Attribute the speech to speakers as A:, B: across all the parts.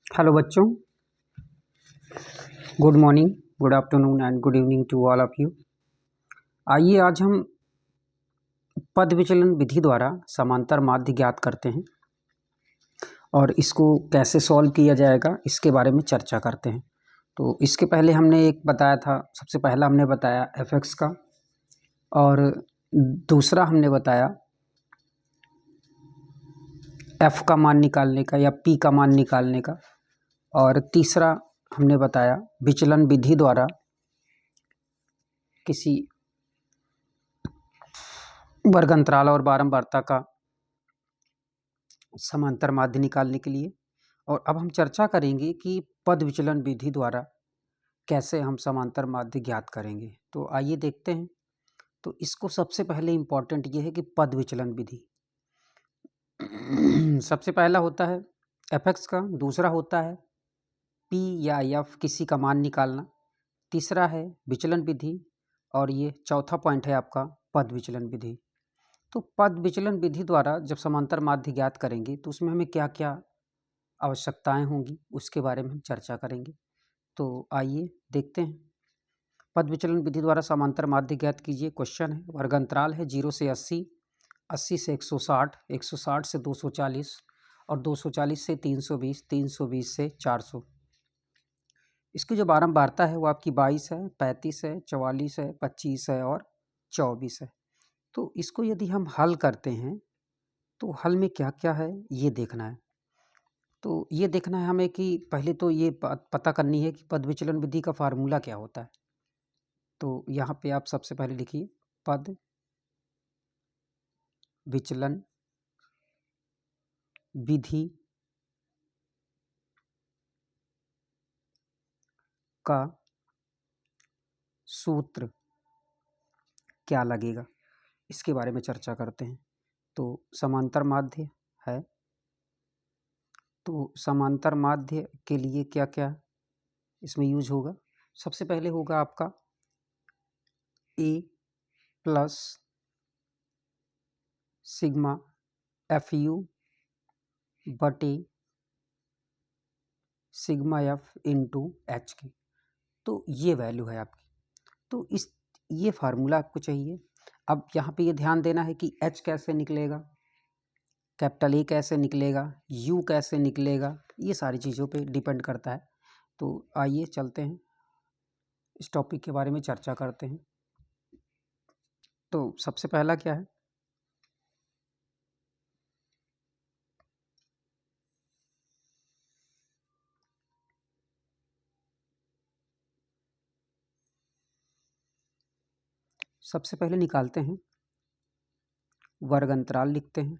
A: Hello बच्चों, good morning, good afternoon and good evening to all of you. आइए आज हम पद विचलन विधि द्वारा समांतर माध्य ज्ञात करते हैं और इसको कैसे सॉल्व किया जाएगा इसके बारे में चर्चा करते हैं। तो इसके पहले हमने एक बताया था, सबसे पहला हमने बताया एफ का, और दूसरा हमने बताया एफ का मान निकालने का या पी का मान निकालने का, और तीसरा हमने बताया विचलन विधि द्वारा किसी वर्ग अंतराल और बारंबारता का समांतर माध्य निकालने के लिए। और अब हम चर्चा करेंगे कि पद विचलन विधि द्वारा कैसे हम समांतर माध्य ज्ञात करेंगे। तो आइए देखते हैं। तो इसको सबसे पहले इम्पॉर्टेंट ये है कि पद विचलन विधि सबसे पहला होता है एफ का, दूसरा होता है पी या एफ किसी का मान निकालना, तीसरा है विचलन विधि, और ये चौथा पॉइंट है आपका पद विचलन विधि। तो पद विचलन विधि द्वारा जब समांतर माध्य ज्ञात करेंगे तो उसमें हमें क्या क्या आवश्यकताएं होंगी उसके बारे में हम चर्चा करेंगे। तो आइए देखते हैं। पद विचलन विधि द्वारा समांतर माध्य ज्ञात कीजिए। क्वेश्चन है, वर्ग अंतराल है 0 से 80, 80 से 160, 160 से 240 और 240 से 320, 320 से 400। इसकी जो बारंबारता है वो आपकी 22 है, 35 है, 44 है, 25 है और 24 है। तो इसको यदि हम हल करते हैं तो हल में क्या क्या है ये देखना है। तो ये देखना है हमें कि पहले तो ये पता करनी है कि पद विचलन विधि का फार्मूला क्या होता है। तो यहाँ पे आप सबसे पहले लिखिए पद विचलन विधि का सूत्र क्या लगेगा, इसके बारे में चर्चा करते हैं। तो समांतर माध्य है, तो समांतर माध्य के लिए क्या क्या इसमें यूज होगा। सबसे पहले होगा आपका ए प्लस सिग्मा एफ यू बटे सिग्मा एफ इंटू एच की। तो ये वैल्यू है आपकी। तो ये फार्मूला आपको चाहिए। अब यहाँ पे ये ध्यान देना है कि एच कैसे निकलेगा, कैपिटल ए कैसे निकलेगा, यू कैसे निकलेगा, ये सारी चीज़ों पे डिपेंड करता है। तो आइए चलते हैं, इस टॉपिक के बारे में चर्चा करते हैं। तो सबसे पहला क्या है, सबसे पहले निकालते हैं वर्ग अंतराल, लिखते हैं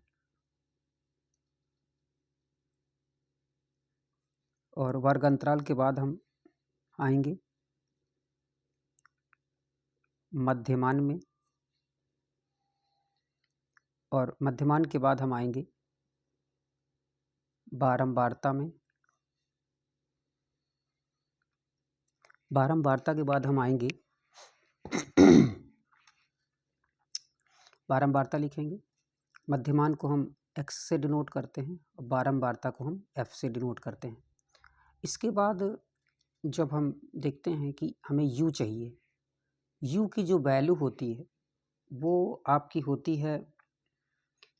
A: और वर्ग अंतराल के बाद हम आएंगे मध्यमान में, और मध्यमान के बाद हम आएंगे बारंबारता में, बारंबारता के बाद हम आएंगे बारंबारता लिखेंगे। मध्यमान को हम x से डिनोट करते हैं और बारंबारता को हम f से डिनोट करते हैं। इसके बाद जब हम देखते हैं कि हमें u चाहिए, u की जो वैल्यू होती है वो आपकी होती है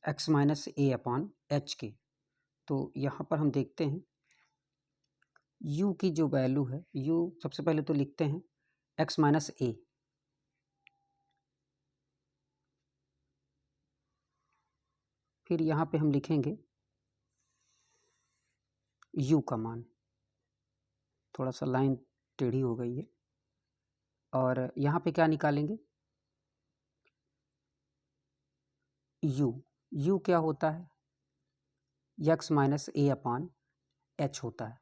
A: x माइनस ए अपॉन एच के। तो यहाँ पर हम देखते हैं u की जो वैल्यू है, u सबसे पहले तो लिखते हैं x माइनस ए, फिर यहाँ पे हम लिखेंगे u का मान। थोड़ा सा लाइन टेढ़ी हो गई है, और यहाँ पे क्या निकालेंगे u क्या होता है, x माइनस ए अपॉन एच होता है,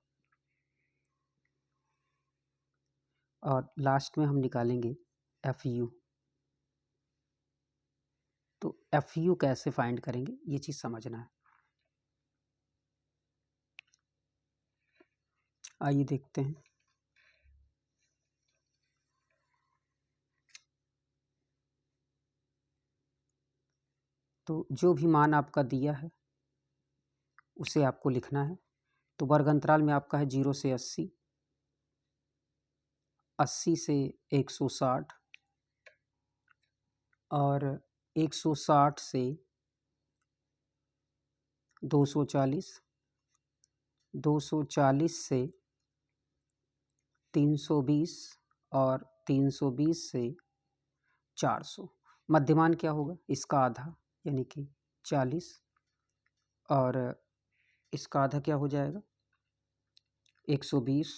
A: और लास्ट में हम निकालेंगे एफ यू। तो एफ यू कैसे फाइंड करेंगे ये चीज़ समझना है। आइए देखते हैं। तो जो भी मान आपका दिया है उसे आपको लिखना है। तो वर्ग अंतराल में आपका है 0 से 80, 80 से 160 और 160 से 240, 240 से 320 और 320 से 400। मध्यमान क्या होगा? इसका आधा यानी कि 40 और इसका आधा क्या हो जाएगा? 120,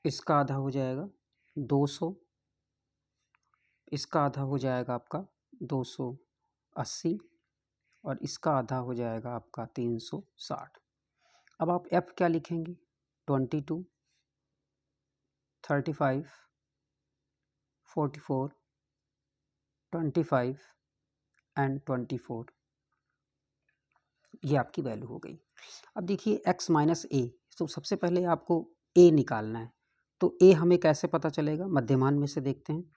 A: इसका आधा हो जाएगा 200, इसका आधा हो जाएगा आपका 280 और इसका आधा हो जाएगा आपका 360। अब आप F क्या लिखेंगे? 22, 35, 44, 25 एंड 24, ये आपकी वैल्यू हो गई। अब देखिए x माइनस ए, तो सबसे पहले आपको a निकालना है। तो a हमें कैसे पता चलेगा? मध्यमान में से देखते हैं।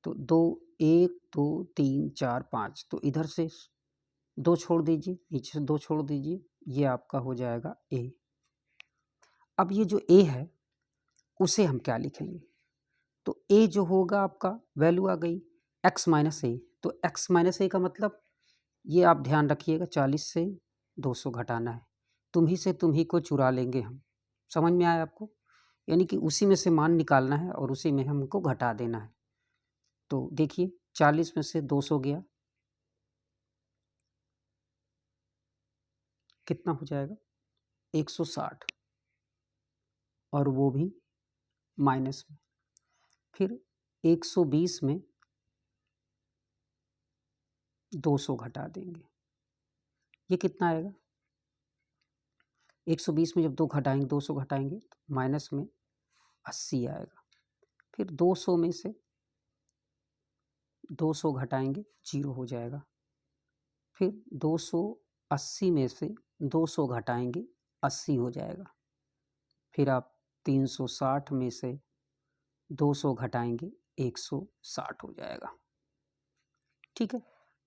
A: तो 2, 1, 2, 3, 4, 5, तो इधर से 2 छोड़ दीजिए, नीचे से 2 छोड़ दीजिए, ये आपका हो जाएगा a। अब ये जो a है उसे हम क्या लिखेंगे? तो a जो होगा आपका वैल्यू आ गई x माइनस ए। तो x माइनस ए का मतलब ये आप ध्यान रखिएगा, 40 से 200 घटाना है। तुम्ही से तुम्ही को चुरा लेंगे हम। समझ में आया आपको? यानी कि उसी में से मान निकालना है और उसी में हमको घटा देना है। तो देखिए 40 में से 200 गया, कितना हो जाएगा? 160 और वो भी माइनस में। फिर 120 में 200 घटा देंगे, ये कितना आएगा? 120 में जब 2 घटाएंगे, 200 घटाएंगे तो माइनस में 80 आएगा। फिर 200 में से 200 घटाएंगे, 0 हो जाएगा। फिर 280 में से 200 घटाएंगे, 80 हो जाएगा। फिर आप 360 में से 200 घटाएंगे, 160 हो जाएगा। ठीक है,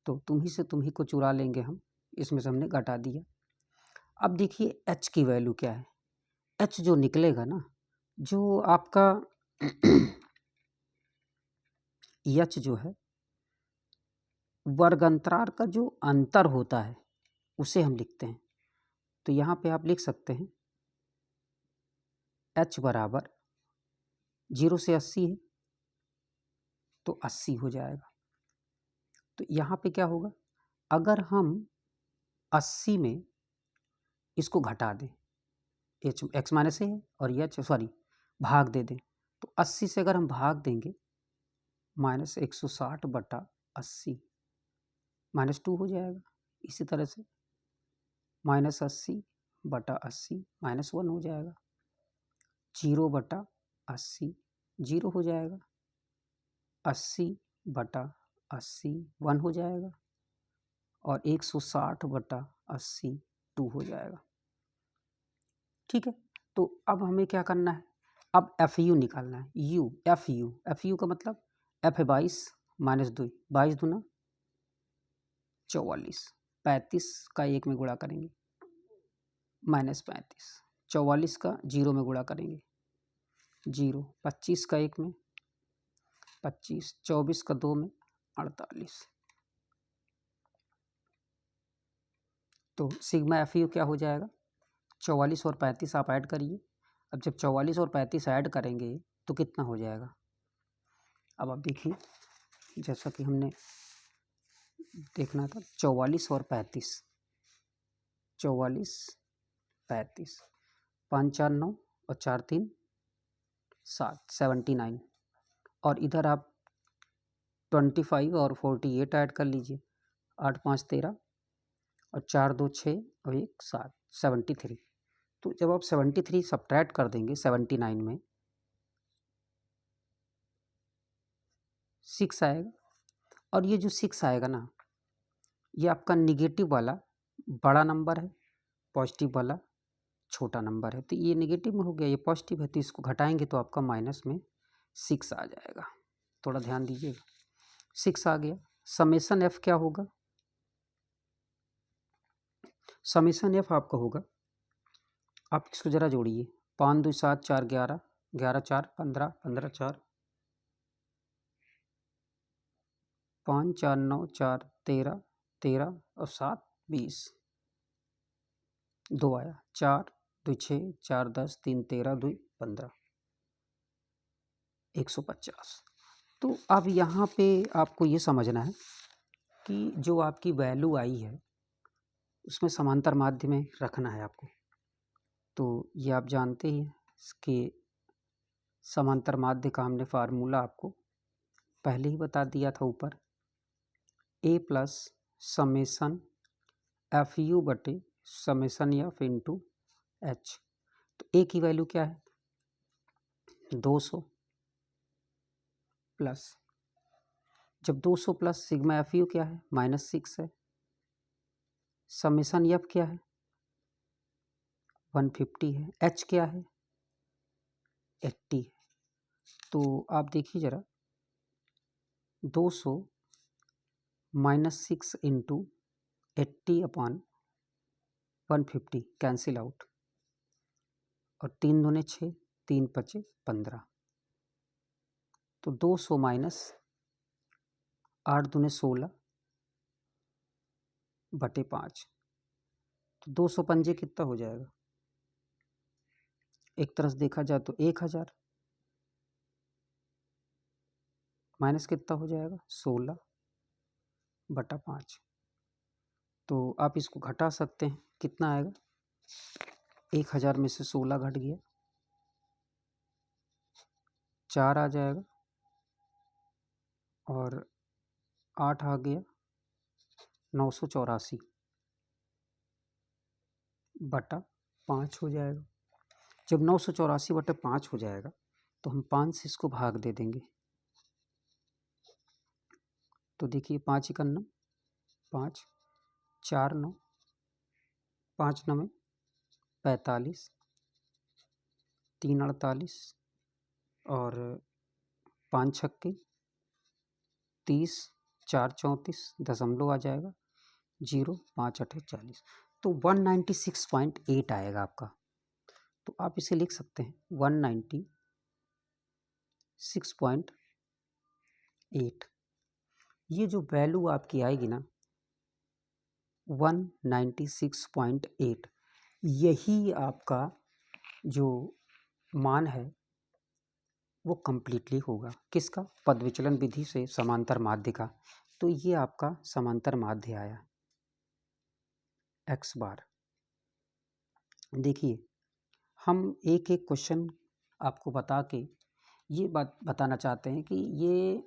A: तो तुम्ही से तुम्ही को चुरा लेंगे हम, इसमें से हमने घटा दिया। अब देखिए h की वैल्यू क्या है? h जो निकलेगा ना, जो आपका h जो है वर्ग अंतराल का जो अंतर होता है उसे हम लिखते हैं। तो यहाँ पे आप लिख सकते हैं h बराबर 0 से 80 है तो 80 हो जाएगा। तो यहाँ पे क्या होगा? अगर हम 80 में इसको घटा दें, एच एक्स माइनस ए है और ये भाग दे दें, तो 80 से अगर हम भाग देंगे माइनस 160 बटा 80 -2 हो जाएगा। इसी तरह से माइनस 80 बटा 80 -1 हो जाएगा। 0 बटा 80 0 हो जाएगा। 80 बटा 80 1 हो जाएगा और 160 बटा 80 2 हो जाएगा। ठीक है, तो अब हमें क्या करना है? अब एफ यू निकालना है। यू एफ यू का मतलब एफ है 22 माइनस 2, 22 दूना 44, 35 का 1 में गुणा करेंगे -35, 44 का 0 में गुणा करेंगे 0, 25 का 1 में 25, 24 का 2 में 48। तो सिग्मा एफ यू क्या हो जाएगा? 44 और 35 आप ऐड करिए। अब जब 44 और 35 ऐड करेंगे तो कितना हो जाएगा? अब आप देखिए, जैसा कि हमने देखना था 44 और 35, 44 35, 5 4 9 और 4 3 7, 79 और इधर आप 25 और 48 ऐड कर लीजिए। 8 5 13 और 4 2 6 और 1 7, 73। तो जब आप 73 सब्ट्रैक्ट कर देंगे 79 में 6 आएगा और ये जो 6 आएगा ना, ये आपका निगेटिव वाला बड़ा नंबर है, पॉजिटिव वाला छोटा नंबर है। तो ये नेगेटिव में हो गया, ये पॉजिटिव है, तो इसको घटाएंगे तो आपका माइनस में 6 आ जाएगा। थोड़ा ध्यान दीजिएगा, 6 आ गया। समेसन एफ क्या होगा? समेसन एफ आपका होगा, आप इसको ज़रा जोड़िए, 5 2 7 4 11, 11 4 15, 15 4 5 4 9 4 13, 13 और 7 20, 2 आया, 4 2 6 4 10 3 13 2 15, 150। तो अब यहाँ पे आपको ये समझना है कि जो आपकी वैल्यू आई है उसमें समांतर माध्य में रखना है आपको। तो ये आप जानते ही हैं कि समांतर माध्य का हमने फार्मूला आपको पहले ही बता दिया था ऊपर, ए प्लस समेसन एफ यू बटे समेसन एफ इंटू एच। तो ए की वैल्यू क्या है 200 प्लस, जब 200 प्लस सिग्मा एफ यू क्या है -6 है, समेसन एफ क्या है 150 है, एच क्या है 80 है। तो आप देखिए ज़रा 200 -6 इंटू 80 अपॉन 150 कैंसिल आउट, और 3 दूने 6 3 पचे 15, तो 200 माइनस 8 दूने 16 बटे 5, तो 200 पंजे कितना हो जाएगा, एक तरफ देखा जाए तो 1000 माइनस कितना हो जाएगा 16 बटा 5। तो आप इसको घटा सकते हैं, कितना आएगा 1000 में से 16 घट गया 4 आ जाएगा, और 8 आ गया 984 बटा 5 हो जाएगा। जब 984 बटे 5 हो जाएगा तो हम 5 से इसको भाग दे देंगे। तो देखिए 5 1 9 5 4 9 5 9 45 3 48 और 5 छक्के 30 4 34 दशमलव आ जाएगा 0 5 8 40, तो 196.8 आएगा आपका। तो आप इसे लिख सकते हैं 196.8। ये जो वैल्यू आपकी आएगी ना 196.8, यही आपका जो मान है वो कम्प्लीटली होगा किसका, पद विचलन विधि से समांतर माध्य का। तो ये आपका समांतर माध्य आया x बार। देखिए हम एक एक क्वेश्चन आपको बता के ये बात बताना चाहते हैं कि ये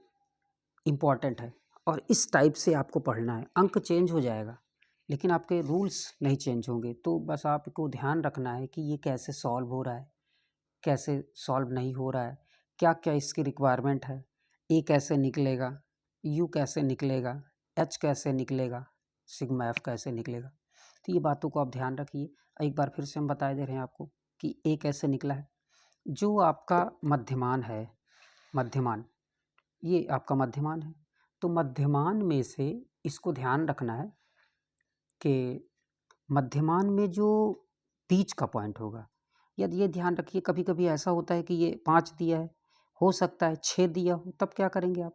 A: इम्पॉर्टेंट है और इस टाइप से आपको पढ़ना है। अंक चेंज हो जाएगा लेकिन आपके रूल्स नहीं चेंज होंगे। तो बस आपको ध्यान रखना है कि ये कैसे सॉल्व हो रहा है, कैसे सॉल्व नहीं हो रहा है, क्या क्या इसकी रिक्वायरमेंट है, ए कैसे निकलेगा, यू कैसे निकलेगा, एच कैसे निकलेगा, सिग्मा एफ कैसे निकलेगा। तो ये बातों को आप ध्यान रखिए। एक बार फिर से हम बता दे रहे हैं आपको कि ए कैसे निकला है। जो आपका मध्यमान है, मध्यमान, ये आपका मध्यमान है, तो मध्यमान में से इसको ध्यान रखना है कि मध्यमान में जो बीच का पॉइंट होगा, यदि ये ध्यान रखिए कभी कभी ऐसा होता है कि ये 5 दिया है, हो सकता है 6 दिया हो, तब क्या करेंगे आप,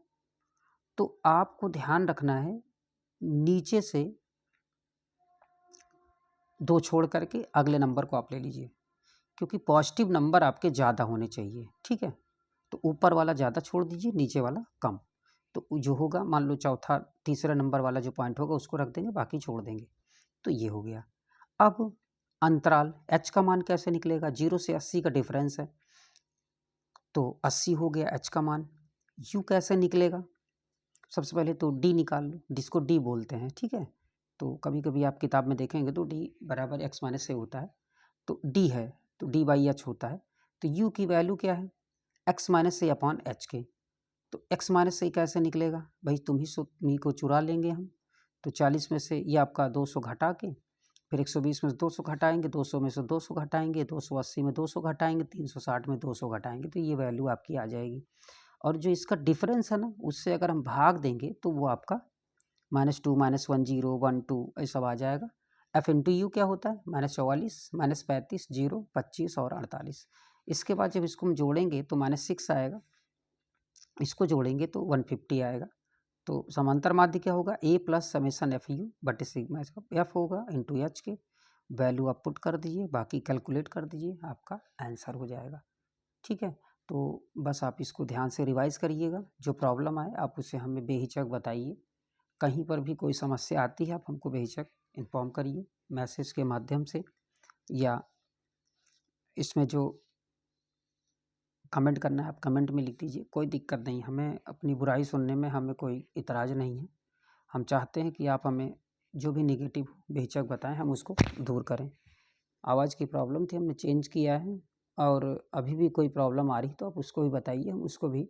A: तो आपको ध्यान रखना है नीचे से 2 छोड़ करके अगले नंबर को आप ले लीजिए, क्योंकि पॉजिटिव नंबर आपके ज़्यादा होने चाहिए, ठीक है। तो ऊपर वाला ज़्यादा छोड़ दीजिए, नीचे वाला कम। तो जो होगा मान लो चौथा तीसरा नंबर वाला जो पॉइंट होगा उसको रख देंगे, बाकी छोड़ देंगे। तो ये हो गया। अब अंतराल h का मान कैसे निकलेगा, 0 से 80 का डिफरेंस है, तो 80 हो गया h का मान। u कैसे निकलेगा, सबसे पहले तो d निकाल लो, जिसको d बोलते हैं, ठीक है। तो कभी कभी आप किताब में देखेंगे तो d बराबर x माइनस ए होता है, तो d है तो d बाई एच होता है। तो u की वैल्यू क्या है x माइनस ए अपॉन एच के। तो x माइनस ए कैसे निकलेगा भाई, तुम्ही को चुरा लेंगे हम। तो 40 में से ये आपका 200 घटा के, फिर 120 में से 200 घटाएंगे, 200 में से 200 घटाएंगे, 280 में 200 घटाएंगे, 360 में 200 घटाएंगे, तो ये वैल्यू आपकी आ जाएगी। और जो इसका डिफरेंस है ना, उससे अगर हम भाग देंगे तो वो आपका -2 -1 0 1 2 ये सब आ जाएगा। एफ इंटू यू क्या होता है, -44, -35, 0, 25 और 48। इसके बाद जब इसको हम जोड़ेंगे तो -6 आएगा, इसको जोड़ेंगे तो 150 आएगा। तो समांतर माध्य क्या होगा, ए प्लस समेसन एफ यू बटे सिग्मा एफ होगा इंटू एच के। वैल्यू आप पुट कर दीजिए, बाकी कैलकुलेट कर दीजिए, आपका आंसर हो जाएगा। ठीक है, तो बस आप इसको ध्यान से रिवाइज़ करिएगा, जो प्रॉब्लम आए आप उसे हमें बेहिचक बताइए। कहीं पर भी कोई समस्या आती है आप हमको बेहिचक इन्फॉर्म करिए, मैसेज के माध्यम से, या इसमें जो कमेंट करना है आप कमेंट में लिख दीजिए, कोई दिक्कत नहीं। हमें अपनी बुराई सुनने में हमें कोई इतराज़ नहीं है। हम चाहते हैं कि आप हमें जो भी नेगेटिव बेहिचक बताएं हम उसको दूर करें। आवाज़ की प्रॉब्लम थी, हमने चेंज किया है, और अभी भी कोई प्रॉब्लम आ रही तो आप उसको भी बताइए, हम उसको भी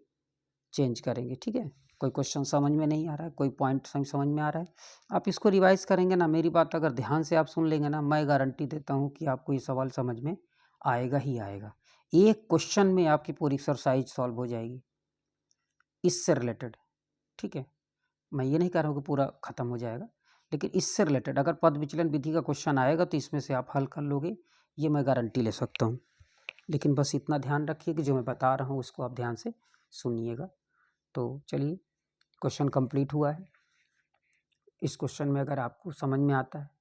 A: चेंज करेंगे। ठीक है, कोई क्वेश्चन समझ में नहीं आ रहा है, कोई पॉइंट समझ में आ रहा है, आप इसको रिवाइज़ करेंगे ना, मेरी बात अगर ध्यान से आप सुन लेंगे ना, मैं गारंटी देता हूँ कि आपको ये सवाल समझ में आएगा ही आएगा। एक क्वेश्चन में आपकी पूरी एक्सरसाइज सॉल्व हो जाएगी इससे रिलेटेड। ठीक है, मैं ये नहीं कह रहा हूँ कि पूरा ख़त्म हो जाएगा, लेकिन इससे रिलेटेड अगर पद विचलन विधि का क्वेश्चन आएगा तो इसमें से आप हल कर लोगे, ये मैं गारंटी ले सकता हूँ। लेकिन बस इतना ध्यान रखिए कि जो मैं बता रहा हूँ उसको आप ध्यान से सुनिएगा। तो चलिए, क्वेश्चन कंप्लीट हुआ है। इस क्वेश्चन में अगर आपको समझ में आता है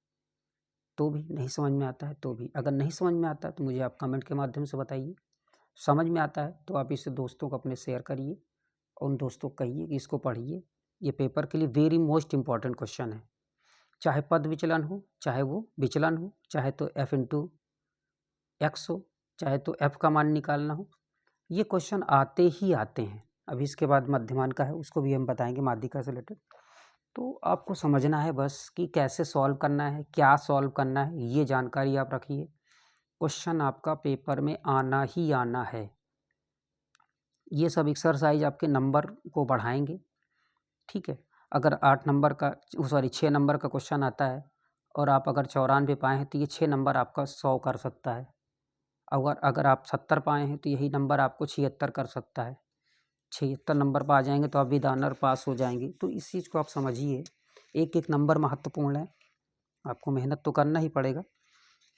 A: तो भी, नहीं समझ में आता है तो भी, अगर नहीं समझ में आता है तो मुझे आप कमेंट के माध्यम से बताइए, समझ में आता है तो आप इसे दोस्तों को अपने शेयर करिए और उन दोस्तों को कहिए कि इसको पढ़िए। ये पेपर के लिए वेरी मोस्ट इम्पॉर्टेंट क्वेश्चन है, चाहे पद विचलन हो, चाहे वो विचलन हो, चाहे तो एफ इंटू एक्स हो, चाहे तो एफ का मान निकालना हो, ये क्वेश्चन आते ही आते हैं। अभी इसके बाद मध्यमान का है, उसको भी हम बताएंगे माध्यिका से रिलेटेड। तो आपको समझना है बस कि कैसे सॉल्व करना है, क्या सॉल्व करना है, ये जानकारी आप रखिए। क्वेश्चन आपका पेपर में आना ही आना है। ये सब एक्सरसाइज आपके नंबर को बढ़ाएंगे। ठीक है, अगर 8 नंबर का, सॉरी 6 नंबर का क्वेश्चन आता है और आप अगर 94 पाए हैं तो ये 6 नंबर आपका 100 कर सकता है। अगर आप 70 पाए हैं तो यही नंबर आपको 76 कर सकता है। 76 नंबर पर आ जाएंगे तो आप विद ऑनर पास हो जाएंगे। तो इस चीज़ को आप समझिए, एक एक नंबर महत्वपूर्ण है, आपको मेहनत तो करना ही पड़ेगा।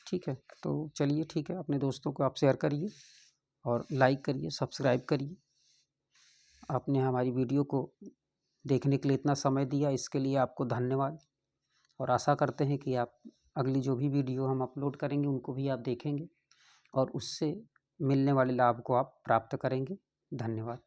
A: ठीक है, तो चलिए ठीक है, अपने दोस्तों को आप शेयर करिए और लाइक करिए, सब्सक्राइब करिए। आपने हमारी वीडियो को देखने के लिए इतना समय दिया, इसके लिए आपको धन्यवाद, और आशा करते हैं कि आप अगली जो भी वीडियो हम अपलोड करेंगे उनको भी आप देखेंगे और उससे मिलने वाले लाभ को आप प्राप्त करेंगे। धन्यवाद।